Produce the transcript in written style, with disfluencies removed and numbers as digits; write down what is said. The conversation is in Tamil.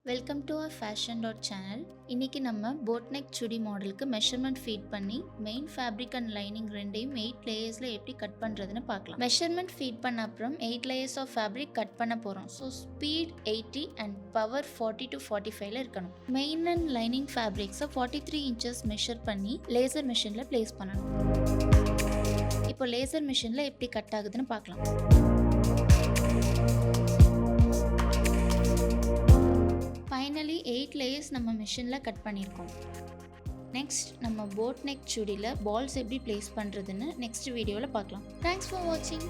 Welcome to our fashion channel. இன்றைக்கி நம்ம போட் நெக் சுடி மாடலுக்கு மெஷர்மெண்ட் ஃபீட் பண்ணி மெயின் ஃபேப்ரிக் அண்ட் லைனிங் ரெண்டையும் 8 லேயர்ஸில் எப்படி கட் பண்ணுறதுன்னு பார்க்கலாம். மெஷர்மெண்ட் ஃபீட் பண்ண அப்புறம் 8 லேயர்ஸ் ஆஃப் ஃபேப்ரிக் கட் பண்ண போகிறோம். So speed 80 and power 40 to 45 இருக்கணும். மெயின் அண்ட் லைனிங் ஃபேப்ரிக்ஸை 43 inches மெஷர் பண்ணி லேசர் மிஷினில் ப்ளேஸ் பண்ணணும். இப்போ லேசர் மிஷினில் எப்படி கட் ஆகுதுன்னு பார்க்கலாம். ஃபைனலி 8 லேயர்ஸ் நம்ம மிஷினில் கட் பண்ணியிருக்கோம். நெக்ஸ்ட் நம்ம போட் நெக் சுடியில் பால்ஸ் எப்படி ப்ளேஸ் பண்ணுறதுன்னு நெக்ஸ்ட் வீடியோவில் பார்க்கலாம். தேங்க்ஸ் ஃபார் வாட்சிங்.